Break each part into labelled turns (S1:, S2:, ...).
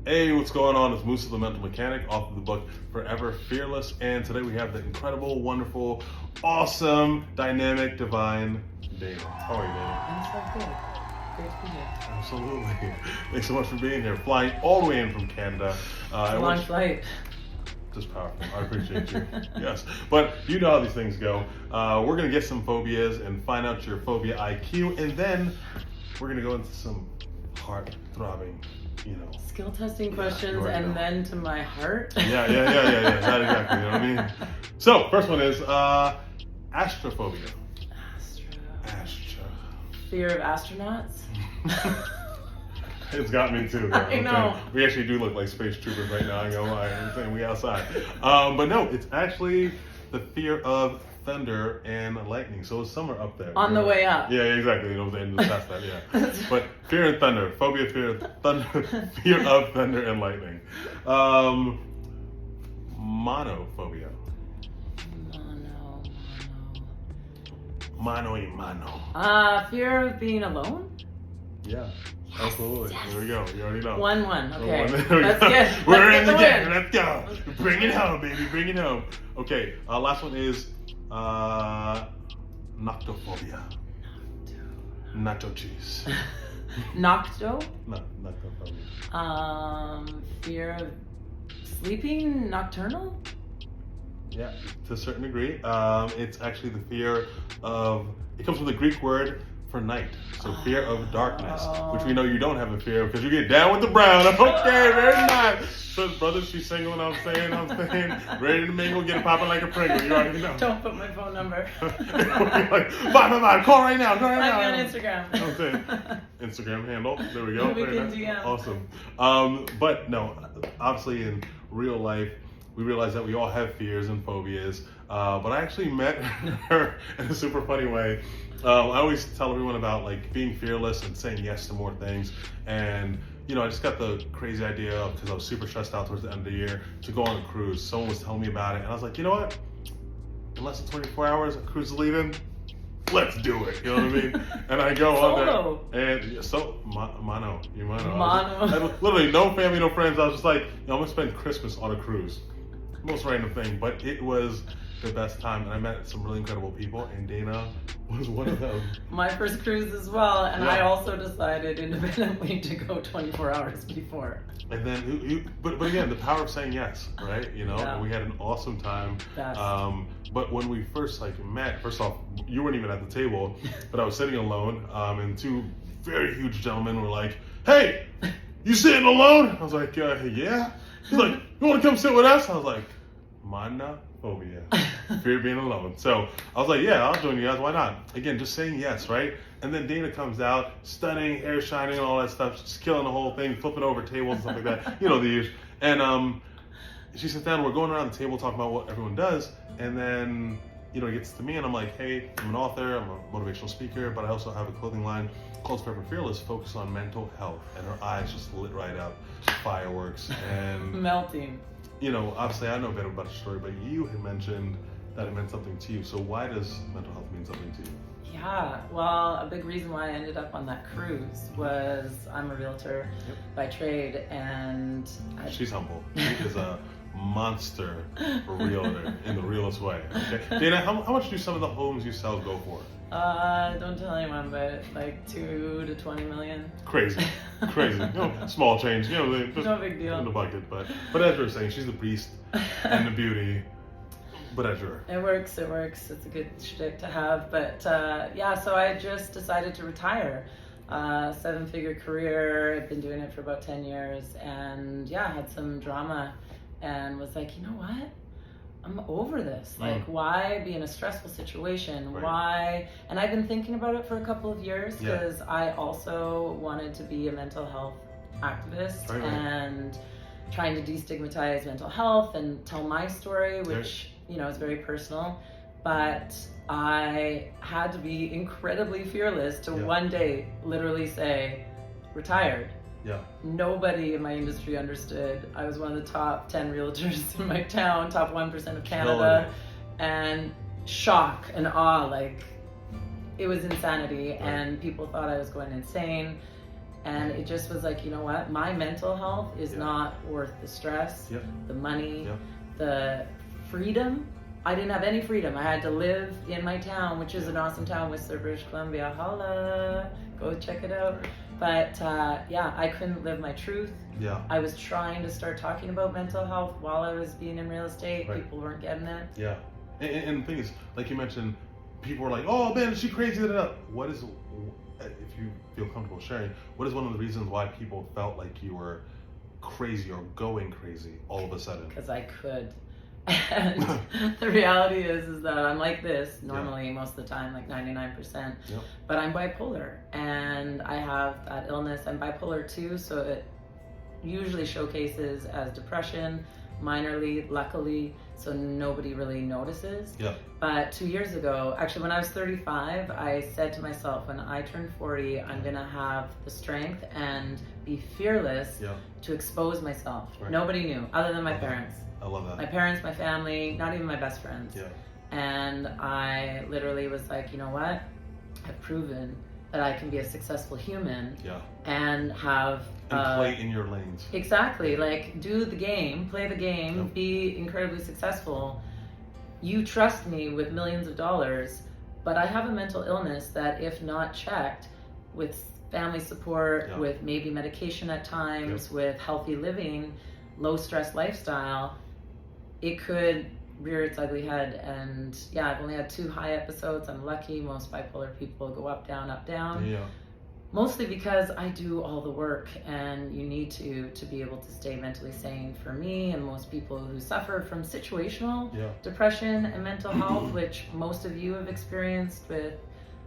S1: Hey, what's going on? It's Moose, the Mental Mechanic, author of the book Forever Fearless. And today we have the incredible, wonderful, awesome, dynamic, divine Dana. How are you, Dana?
S2: I'm so good. Great to be here.
S1: Absolutely. Thanks so much for being here. Flying all the way in from Canada.
S2: It's a long flight.
S1: Just powerful. I appreciate you. Yes. But you know how these things go. We're going to get some phobias and find out your phobia IQ. And then we're going to go into some heart-throbbing,
S2: skill testing questions, and then to my heart.
S1: Yeah. That exactly. You know what I mean? So, first one is astrophobia. Astra.
S2: Fear of astronauts.
S1: It's got me too.
S2: I know.
S1: We actually do look like space troopers right now. I know why. I'm saying we outside. But no, it's actually the fear of thunder and lightning. So it's somewhere up there.
S2: On the way up.
S1: Yeah, exactly. And past that, yeah. But fear and thunder, phobia, fear of thunder, fear of thunder and lightning. Monophobia. Mano.
S2: Fear of being alone.
S1: Yeah. Absolutely.
S2: Yes.
S1: There we go. You already know.
S2: 1-1. Okay.
S1: Let's
S2: get.
S1: We're in the game. Let's go. Bring it home, baby. Bring it home. Okay. Last one is noctophobia. Nacho cheese.
S2: Nocto.
S1: No, noctophobia.
S2: Fear of sleeping. Nocturnal.
S1: Yeah, to a certain degree. It's actually the fear of. It comes from the Greek word for night, so fear of darkness, which we know you don't have a fear of because you get down with the brown. Okay, very nice. So, brother, she's single, I'm saying, ready to mingle, get it popping like a Pringle. You already know.
S2: Don't put my phone number.
S1: Like, bye, call right now,
S2: Find me on Instagram.
S1: Okay, Instagram handle. There we go.
S2: We
S1: Very
S2: can
S1: nice.
S2: DM.
S1: Awesome. But no, obviously in real life, we realize that we all have fears and phobias. But I actually met her in a super funny way. I always tell everyone about like being fearless and saying yes to more things. And I just got the crazy idea because I was super stressed out towards the end of the year to go on a cruise. Someone was telling me about it, and I was like, you know what? In less than 24 hours, a cruise is leaving. Let's do it. You know what I mean? And I go on there, and mono. I had literally no family, no friends. I was just like, I'm gonna spend Christmas on a cruise. Most random thing, but it was the best time, and I met some really incredible people, and Dana was one of them.
S2: My first cruise as well, and I also decided independently to go 24 hours before.
S1: And then, but again, the power of saying yes, right? And we had an awesome time. But when we first met, first off, you weren't even at the table, but I was sitting alone, and two very huge gentlemen were like, "Hey, you sitting alone?" I was like, "Yeah." He's like, "You want to come sit with us?" I was like, monophobia, fear of being alone. So I was like, "Yeah, I'll join you guys. Why not?" Again, just saying yes, right? And then Dana comes out, stunning, hair shining, and all that stuff, just killing the whole thing, flipping over tables and stuff like that. The usual. And she sits down. We're going around the table talking about what everyone does, and then it gets to me, and I'm like, "Hey, I'm an author. I'm a motivational speaker, but I also have a clothing line called Forever Fearless, focused on mental health." And her eyes just lit right up, fireworks, and
S2: melting.
S1: Obviously I know a bit about your story, but you had mentioned that it meant something to you. So why does mental health mean something to you?
S2: Yeah, well, a big reason why I ended up on that cruise was I'm a realtor by trade, and
S1: she's humble. She is a monster realtor in the realest way. Okay, Dana, how much do some of the homes you sell go for?
S2: Don't tell anyone, but like 2 to 20 million.
S1: Crazy. Small change.
S2: No big deal.
S1: In the bucket, but as you were saying, she's the beast and the beauty. But as you're.
S2: It works. It's a good shtick to have. But so I just decided to retire. 7-figure career. I've been doing it for about 10 years, and I had some drama, and was like, you know what? I'm over this. Like, why be in a stressful situation?
S1: Right.
S2: Why? And I've been thinking about it for a couple of years because I also wanted to be a mental health activist and trying to destigmatize mental health and tell my story, which, is very personal. But I had to be incredibly fearless to one day literally say, retired.
S1: Yeah.
S2: Nobody in my industry understood. I was one of the top 10 realtors in my town, top 1% of Canada, and shock and awe, like it was insanity, and people thought I was going insane. And it just was like, you know what? My mental health is not worth the stress, the money, the freedom. I didn't have any freedom. I had to live in my town, which is an awesome town, Whistler, British Columbia. Holla, go check it out. But I couldn't live my truth.
S1: Yeah.
S2: I was trying to start talking about mental health while I was being in real estate. Right. People weren't getting it.
S1: Yeah. And the thing is, like you mentioned, people were like, "Oh man, is she crazy?" What is, if you feel comfortable sharing, what is one of the reasons why people felt like you were crazy or going crazy all of a sudden?
S2: Because I could. And the reality is that I'm like this normally most of the time, like 99%. But I'm bipolar, and I have that illness. I'm bipolar too, so it usually showcases as depression, minorly, luckily, so nobody really notices. But 2 years ago, actually when I was 35, I said to myself, when I turn 40, I'm gonna have the strength and be fearless to expose myself. Nobody knew, other than my parents.
S1: I love that.
S2: My parents, my family, not even my best friends. And I literally was like, you know what? I've proven that I can be a successful human and have...
S1: and play in your lanes.
S2: Exactly. Like, do the game, play the game, be incredibly successful. You trust me with millions of dollars, but I have a mental illness that, if not checked, with family support, with maybe medication at times, with healthy living, low stress lifestyle, it could rear its ugly head. And I've only had 2 high episodes. I'm lucky. Most bipolar people go up, down, up, down. Mostly because I do all the work, and you need to be able to stay mentally sane. For me and most people who suffer from situational depression and mental health, which most of you have experienced with,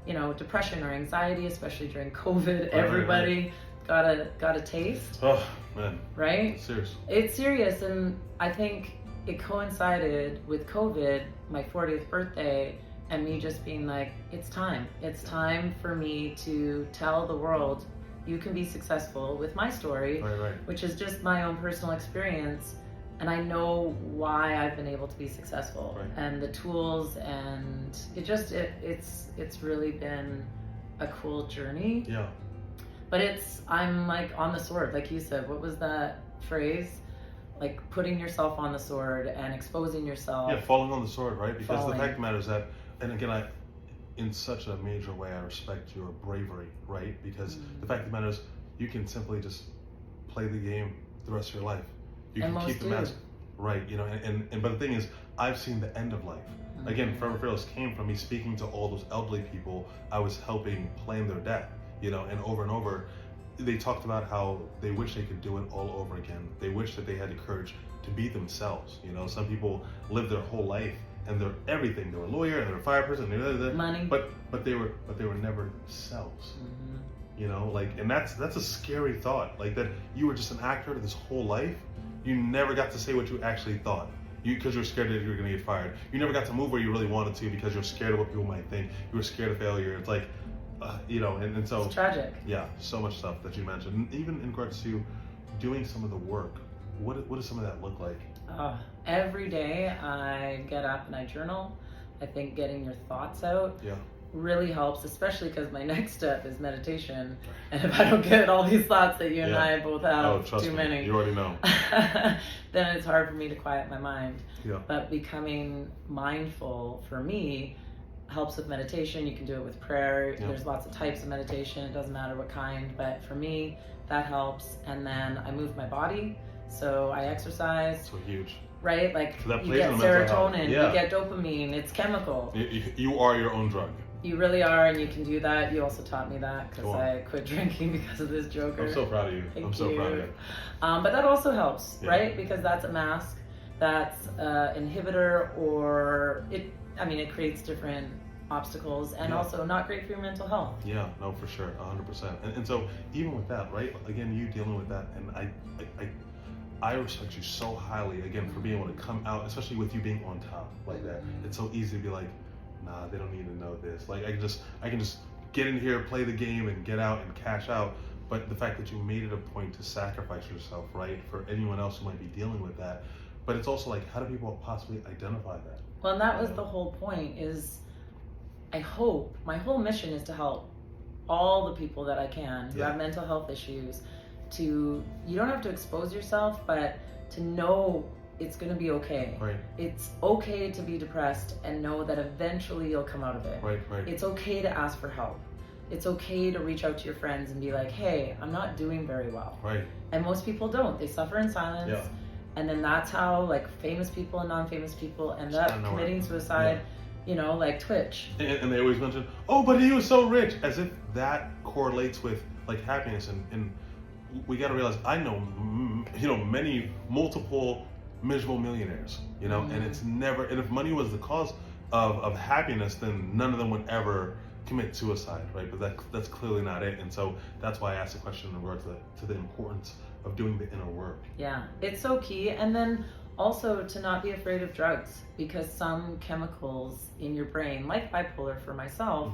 S2: you know, depression or anxiety, especially during COVID, everybody got a taste.
S1: Oh man.
S2: Right?
S1: Serious.
S2: It's serious, and I think it coincided with COVID, my 40th birthday, and me just being like, it's time. It's time for me to tell the world you can be successful with my story, which is just my own personal experience. And I know why I've been able to be successful and the tools, and it's really been a cool journey. But I'm like on the sword, like you said. What was that phrase? Like putting yourself on the sword and exposing yourself.
S1: Falling on the sword, right? Because the fact of the matter is that, and again, in such a major way, I respect your bravery, right? Because the fact of the matter is, you can simply just play the game the rest of your life. You can keep the mask, right? You know, but the thing is, I've seen the end of life. Again, Forever Fearless came from me speaking to all those elderly people I was helping plan their death, you know, and over, they talked about how they wish they could do it all over again. They wish that they had the courage to be themselves. You know, some people live their whole life and they're everything. They're a lawyer and they're a fire person. They're
S2: money.
S1: But they were never themselves. You know, like, and that's a scary thought. Like that you were just an actor this whole life. You never got to say what you actually thought. Because you're scared that you were going to get fired. You never got to move where you really wanted to because you're scared of what people might think. You were scared of failure. It's like, you know, and so
S2: it's tragic.
S1: Yeah, so much stuff that you mentioned. And even in regards to doing some of the work, what does some of that look like?
S2: Every day I get up and I journal. I think getting your thoughts out really helps, especially because my next step is meditation. And if I don't get all these thoughts that you and I both have, too many.
S1: You already know.
S2: Then it's hard for me to quiet my mind. But becoming mindful for me helps with meditation. You can do it with prayer. There's lots of types of meditation. It doesn't matter what kind, but for me, that helps. And then I move my body. So I exercise.
S1: So huge.
S2: Right? Like you get serotonin, you get dopamine, it's chemical.
S1: You are your own drug.
S2: You really are, and you can do that. You also taught me that because I quit drinking because of this joker.
S1: I'm so proud of you. I'm so proud of you.
S2: But that also helps, right? Because that's a mask, that's inhibitor, or it creates different obstacles, and also not great for your mental health. Yeah,
S1: no, for sure, 100%. And so even with that, right? Again, you dealing with that, and I respect you so highly, again, for being able to come out, especially with you being on top like that. It's so easy to be like, nah, they don't need to know this. Like I can just get in here, play the game, and get out and cash out. But the fact that you made it a point to sacrifice yourself, right, for anyone else who might be dealing with that. But it's also like, how do people possibly identify that? Well, and that was the whole point. Is I hope my whole mission is to help
S2: all the people that I can who have mental health issues you don't have to expose yourself, but to know it's going to be okay.
S1: Right.
S2: It's okay to be depressed and know that eventually you'll come out of it.
S1: Right.
S2: It's okay to ask for help. It's okay to reach out to your friends and be like, hey, I'm not doing very well.
S1: Right.
S2: And most people don't. They suffer in silence.
S1: Yeah.
S2: And then that's how like famous people and non-famous people end up committing suicide, you know, like Twitch.
S1: And they always mention, oh, but he was so rich, as if that correlates with like happiness. And we got to realize, I know, you know, many multiple miserable millionaires, you know, and it's never, and if money was the cause of happiness, then none of them would ever commit suicide, right? But that's clearly not it. And so that's why I asked the question in regards to the importance of doing the inner work.
S2: Yeah, it's so key. And then also to not be afraid of drugs, because some chemicals in your brain, like bipolar for myself,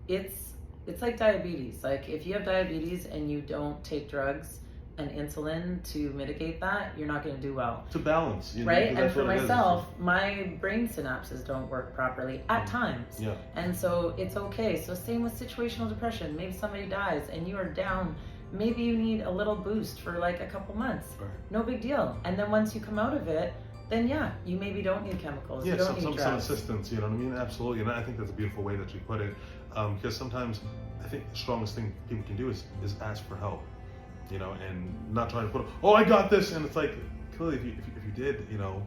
S2: it's like diabetes. Like if you have diabetes and you don't take drugs and insulin to mitigate that, you're not going to do well.
S1: To balance, you know,
S2: right? And for myself, my brain synapses don't work properly at times.
S1: Yeah.
S2: And so it's okay. So same with situational depression. Maybe somebody dies and you are down. Maybe you need a little boost for like a couple months.
S1: Right.
S2: No big deal. And then once you come out of it, then you maybe don't need chemicals. You don't need drugs.
S1: Some assistance, you know what I mean? Absolutely. And I think that's a beautiful way that you put it. Because sometimes I think the strongest thing people can do is ask for help, you know, and not trying to put, oh, I got this. And it's like, clearly if you did, you know,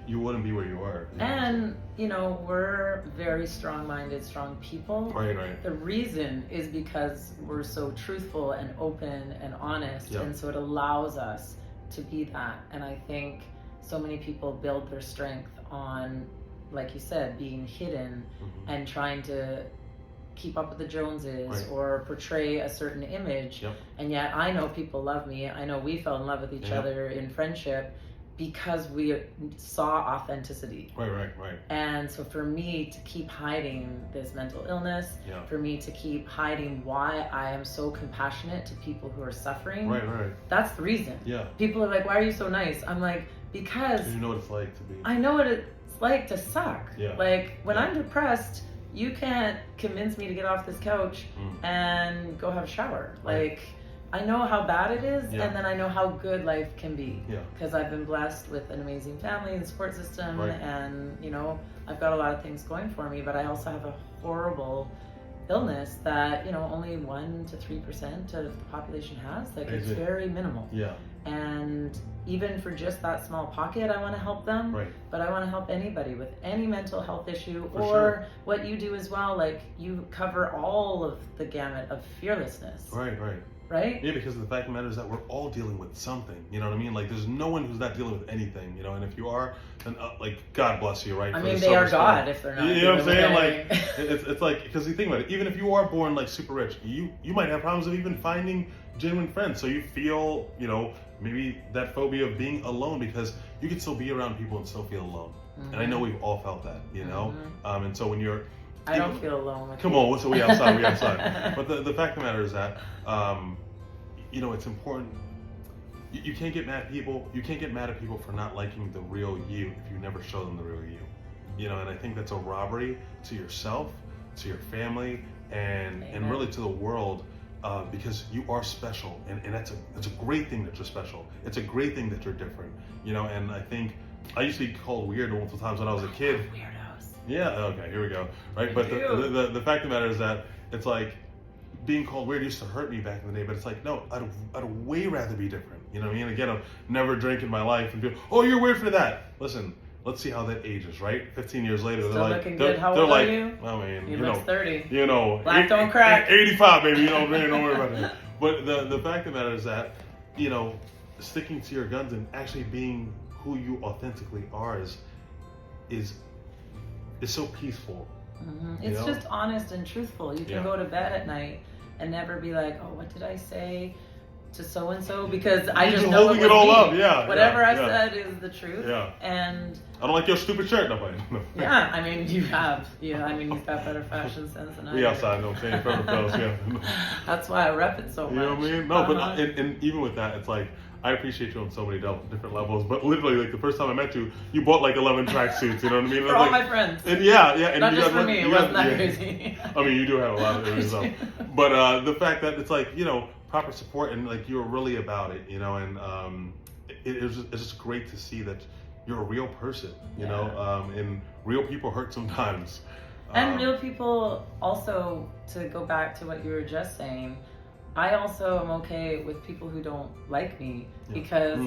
S1: you wouldn't be where you are. You know?
S2: And, you know, we're very strong-minded, strong people.
S1: Right.
S2: The reason is because we're so truthful and open and honest.
S1: Yep.
S2: And so it allows us to be that. And I think so many people build their strength on, like you said, being hidden and trying to keep up with the Joneses or portray a certain image.
S1: Yep.
S2: And yet I know people love me. I know we fell in love with each other in friendship because we saw authenticity.
S1: Right.
S2: And so for me to keep hiding this mental illness, for me to keep hiding why I am so compassionate to people who are suffering, that's the reason.
S1: Yeah.
S2: People are like, why are you so nice? I'm like, because
S1: you know what it's like to be.
S2: I know what it's like to suck.
S1: Yeah.
S2: Like when I'm depressed, you can't convince me to get off this couch and go have a shower. Like I know how bad it is, and then I know how good life can be. Because I've been blessed with an amazing family and support system, and you know, I've got a lot of things going for me, but I also have a horrible illness that, you know, only 1 to 3% of the population has. Like it's very minimal. And even for just that small pocket, I want to help them. But I want to help anybody with any mental health issue, or what you do as well. Like you cover all of the gamut of fearlessness. Right?
S1: Yeah, because the fact of the matter is that we're all dealing with something. You know what I mean? Like, there's no one who's not dealing with anything. You know, and if you are, then like, God bless you, right?
S2: I mean, they are God if they're not.
S1: You know what I'm saying? Like, it's like, because you think about it. Even if you are born like super rich, you might have problems of even finding genuine friends. So you feel, you know, maybe that phobia of being alone, because you can still be around people and still feel alone. And I know we've all felt that. You know, and so when you're
S2: I don't feel alone.
S1: Come on, so we outside. But the fact of the matter is that, you know, it's important. You can't get mad at people. You can't get mad at people for not liking the real you if you never show them the real you. You know, and I think that's a robbery to yourself, to your family, and really to the world, because you are special, and it's a great thing that you're special. It's a great thing that you're different. You know, and I think I used to be called weird multiple times when I was a kid. Yeah, okay, here we go. Right, but the fact of the matter is that it's like being called weird used to hurt me back in the day, but it's like, no, I'd way rather be different. You know what I mean? Again, I've never drank in my life and people, oh, you're weird for that. Listen, let's see how that ages, right? 15 years later,
S2: they're like, how old are you?
S1: I mean,
S2: you look 30.
S1: You know,
S2: black don't crack.
S1: 85, baby. You know, don't worry about that. But the fact of the matter is that, you know, sticking to your guns and actually being who you authentically are is so peaceful.
S2: It's just honest and truthful. You can go to bed at night and never be like, oh, what did I say to so and so because I just know
S1: holding it all up.
S2: Whatever I said is the truth. And
S1: I don't like your stupid shirt. No.
S2: Yeah, I mean you have. Yeah, I mean he's got better fashion sense than I do.
S1: We outside, no saying forever fellas. Yeah.
S2: That's why I rep it so much.
S1: You know what I mean? No, but and even with that, it's like I appreciate you on so many different levels. But literally, like the first time I met you, you bought like 11 tracksuits. You know what I mean?
S2: For all my friends.
S1: And and
S2: not just for me. It wasn't that crazy.
S1: I mean, you do have a lot of yourself. But the fact that it's like proper support and like you're really about it, and it's just great to see that you're a real person, you know, and real people hurt sometimes.
S2: And real people also, to go back to what you were just saying, I also am okay with people who don't like me because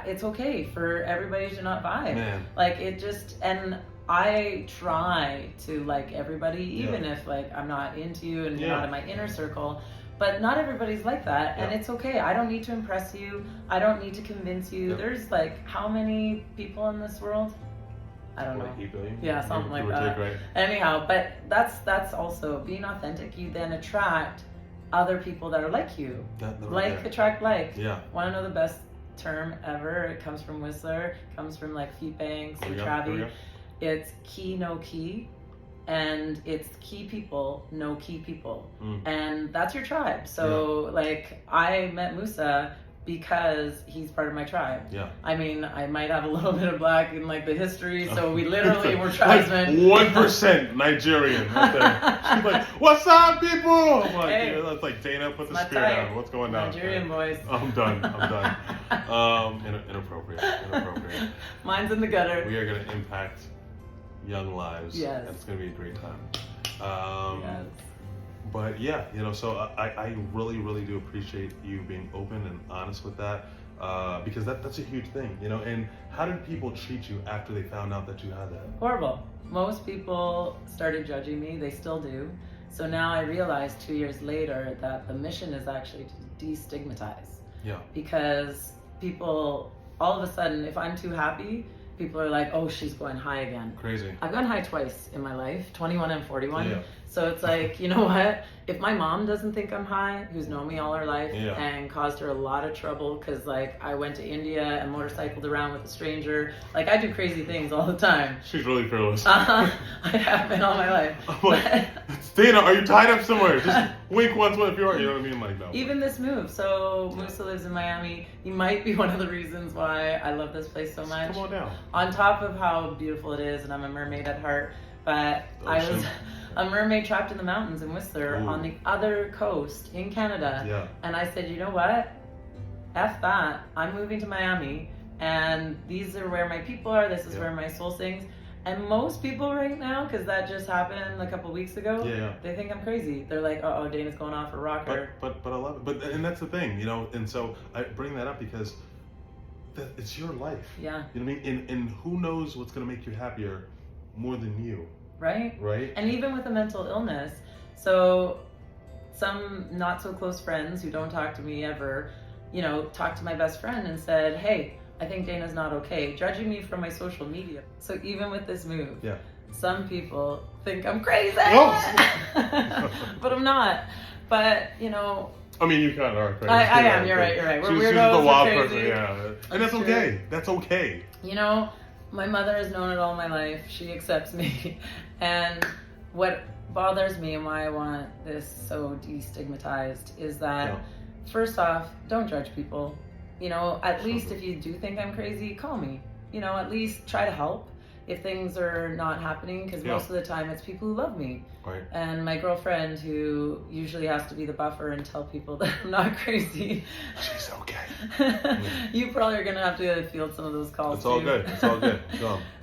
S2: it's okay for everybody to not vibe.
S1: Man.
S2: Like and I try to like everybody, even if like I'm not into you and you're not in my inner circle. But not everybody's like that, and it's okay. I don't need to impress you. I don't need to convince you. There's like how many people in this world? I don't know.
S1: 8 billion?
S2: Yeah, something like that.
S1: Right?
S2: Anyhow, but that's also being authentic. You then attract other people that are like you. Attract like.
S1: Yeah.
S2: Want to know the best term ever? It comes from Whistler. It comes from like Feet Banks and Travi. It's key, no key. And it's key people, no key people. And that's your tribe. So like I met Musa because he's part of my tribe.
S1: Yeah.
S2: I mean, I might have a little bit of black in like the history, so we literally were tribesmen.
S1: Like 1% Nigerian. She's like, "What's up, people?" I'm like,
S2: hey,
S1: that's like Dana, put the spirit down. What's going on?
S2: Nigerian boys.
S1: I'm done. Inappropriate.
S2: Mine's in the gutter.
S1: We are gonna impact young lives.
S2: Yes.
S1: And it's gonna be a great time. Yes. But yeah, so I really, really do appreciate you being open and honest with that, because that's a huge thing, and how did people treat you after they found out that you had that?
S2: Horrible. Most people started judging me, they still do. So now I realize 2 years later that the mission is actually to destigmatize.
S1: Yeah.
S2: Because people, all of a sudden, if I'm too happy, people are like, oh, she's going high again.
S1: Crazy.
S2: I've gone high twice in my life, 21 and 41.
S1: Yeah.
S2: So it's like, you know what? If my mom doesn't think I'm high, who's known me all her life and caused her a lot of trouble because like I went to India and motorcycled around with a stranger. Like I do crazy things all the time.
S1: She's really fearless.
S2: I have been all my life.
S1: I'm like, Dana, are you tied up somewhere? Just wink once if you are. You know what I mean? Like no.
S2: Even this move. So Musa lives in Miami. He might be one of the reasons why I love this place so much.
S1: Come on down.
S2: On top of how beautiful it is, and I'm a mermaid at heart, but I was a mermaid trapped in the mountains in Whistler on the other coast in Canada.
S1: Yeah.
S2: And I said, you know what? F that. I'm moving to Miami, and these are where my people are. This is where my soul sings. And most people right now, because that just happened a couple weeks ago, they think I'm crazy. They're like, oh, Dana's going off a rocker.
S1: But I love it. And that's the thing, and so I bring that up because it's your life.
S2: Yeah.
S1: You know what I mean? And who knows what's going to make you happier more than you.
S2: Right?
S1: Right.
S2: And even with a mental illness, so some not so close friends who don't talk to me ever, talked to my best friend and said, hey, I think Dana's not okay, judging me from my social media. So even with this move, some people think I'm crazy, but I'm not. But,
S1: I mean, you kind of are crazy.
S2: I am, you're right. We're weirdos,
S1: she's the wild
S2: we're crazy.
S1: Person, yeah. And that's okay. That's okay.
S2: My mother has known it all my life. She accepts me. And what bothers me and why I want this so destigmatized is that, first off, don't judge people. At least if you do think I'm crazy, call me. At least try to help if things are not happening, because most of the time it's people who love me.
S1: Right.
S2: And my girlfriend, who usually has to be the buffer and tell people that I'm not crazy.
S1: She's okay.
S2: You probably are going to have to field some of those calls
S1: It's all good. It's all good.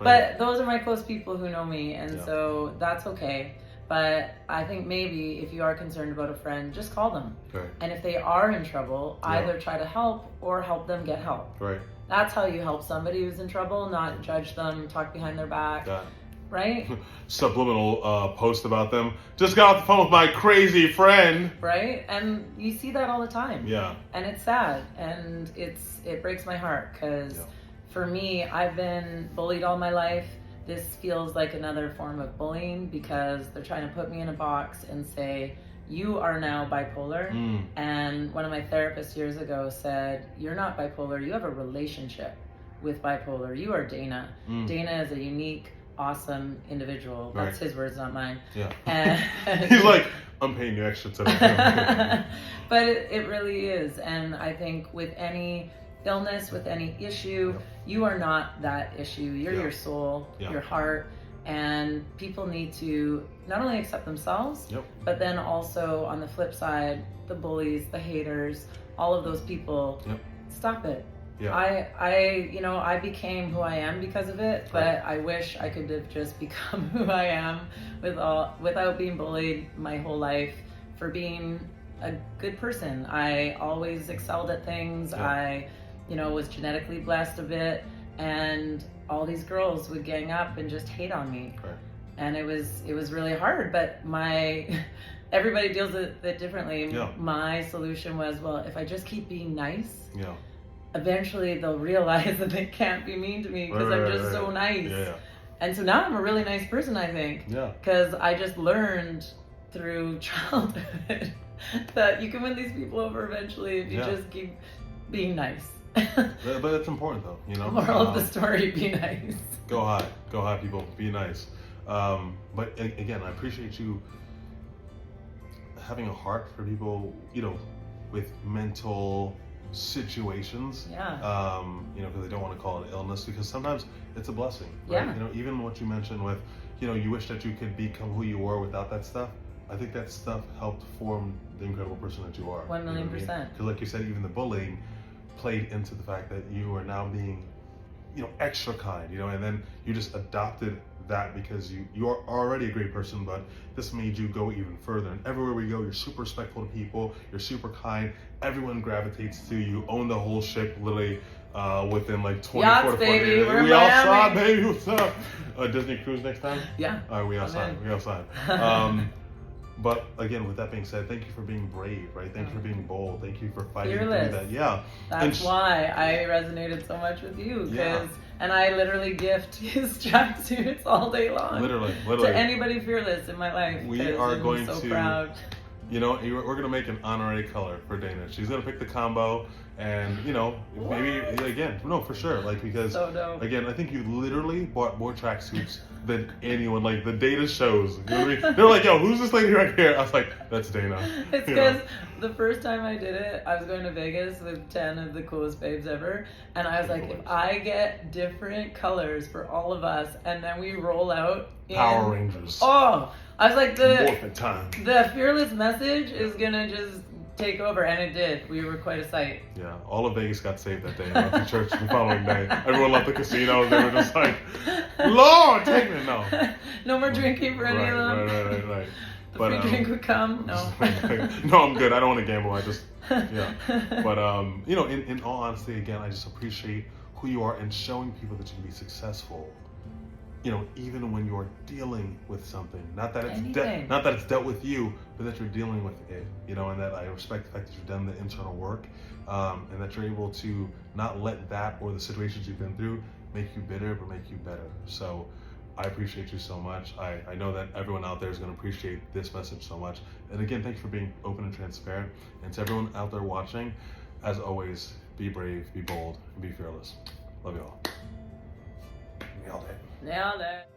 S2: But those are my close people who know me, and so that's okay. But I think maybe if you are concerned about a friend, just call them.
S1: Right.
S2: And if they are in trouble, either try to help or help them get help.
S1: Right.
S2: That's how you help somebody who's in trouble, not judge them, talk behind their back. Right?
S1: Subliminal post about them. Just got off the phone with my crazy friend.
S2: Right? And you see that all the time.
S1: Yeah.
S2: And it's sad. And it breaks my heart because for me, I've been bullied all my life. This feels like another form of bullying because they're trying to put me in a box and say, you are now bipolar. And one of my therapists years ago said, you're not bipolar, you have a relationship with bipolar. You are Dana. Dana is a unique, awesome individual. That's his words, not mine.
S1: Yeah.
S2: And
S1: he's like, I'm paying you extra today.
S2: But it really is. And I think with any illness, with any issue, you are not that issue. You're your soul, your heart. And people need to not only accept themselves, but then also on the flip side, the bullies, the haters, all of those people, stop it.
S1: Yeah.
S2: I became who I am because of it, but I wish I could have just become who I am without being bullied my whole life for being a good person. I always excelled at things. I, was genetically blessed a bit, and all these girls would gang up and just hate on me. And it was really hard, but everybody deals with it differently. My solution was, well, if I just keep being nice, eventually they'll realize that they can't be mean to me because I'm just so nice. And so now I'm a really nice person, I think. Because I just learned through childhood that you can win these people over eventually if you just keep being nice.
S1: But it's important though,
S2: Moral of the story, be nice.
S1: Go high people, be nice. But again, I appreciate you having a heart for people, with mental situations. Because they don't want to call it illness, because sometimes it's a blessing, right? Even what you mentioned with, you wish that you could become who you were without that stuff. I think that stuff helped form the incredible person that you are.
S2: 1,000,000%.
S1: Because like you said, even the bullying played into the fact that you are now being, extra kind, and then you just adopted that because you are already a great person, but this made you go even further. And everywhere we go, you're super respectful to people, you're super kind, everyone gravitates to you, own the whole ship literally within like 24 to 48 minutes. We outside, baby, what's up? Disney cruise next time?
S2: Yeah.
S1: All right, we outside. But again, with that being said, thank you for being brave, right? Thank you for being bold. Thank you for fighting through that. Yeah.
S2: That's why I resonated so much with you. And I literally gift his tracksuits all day long. Literally. To anybody fearless in my life.
S1: We are going
S2: so
S1: to,
S2: proud.
S1: We're going to make an honorary color for Dana. She's going to pick the combo and, maybe, again, no, for sure. Because,
S2: so dope.
S1: Again, I think you literally bought more tracksuits than anyone. Like, the data shows. You know what I mean? They're like, yo, who's this lady right here? I was like, that's Dana.
S2: It's because the first time I did it, I was going to Vegas with 10 of the coolest babes ever. And I was like, if I get different colors for all of us, and then we roll out in
S1: Power Rangers.
S2: Oh, I was like,
S1: Morphin' time.
S2: The fearless message is going to just take over, and it did. We were quite a sight.
S1: Yeah, all of Vegas got saved that day. I went to church the following day. Everyone left the casinos. They were just like, Lord, take me.
S2: No more drinking for any of them.
S1: Right.
S2: The free drink would come. No.
S1: No, I'm good. I don't want to gamble. I just, But, in all honesty, again, I just appreciate who you are and showing people that you can be successful. Even when you're dealing with something, not that it's dealt with you, but that you're dealing with it, and that I respect the fact that you've done the internal work, and that you're able to not let that or the situations you've been through make you bitter, but make you better. So I appreciate you so much. I know that everyone out there is going to appreciate this message so much. And again, thank you for being open and transparent. And to everyone out there watching, as always, be brave, be bold, and be fearless. Love you all.
S2: Nailed it.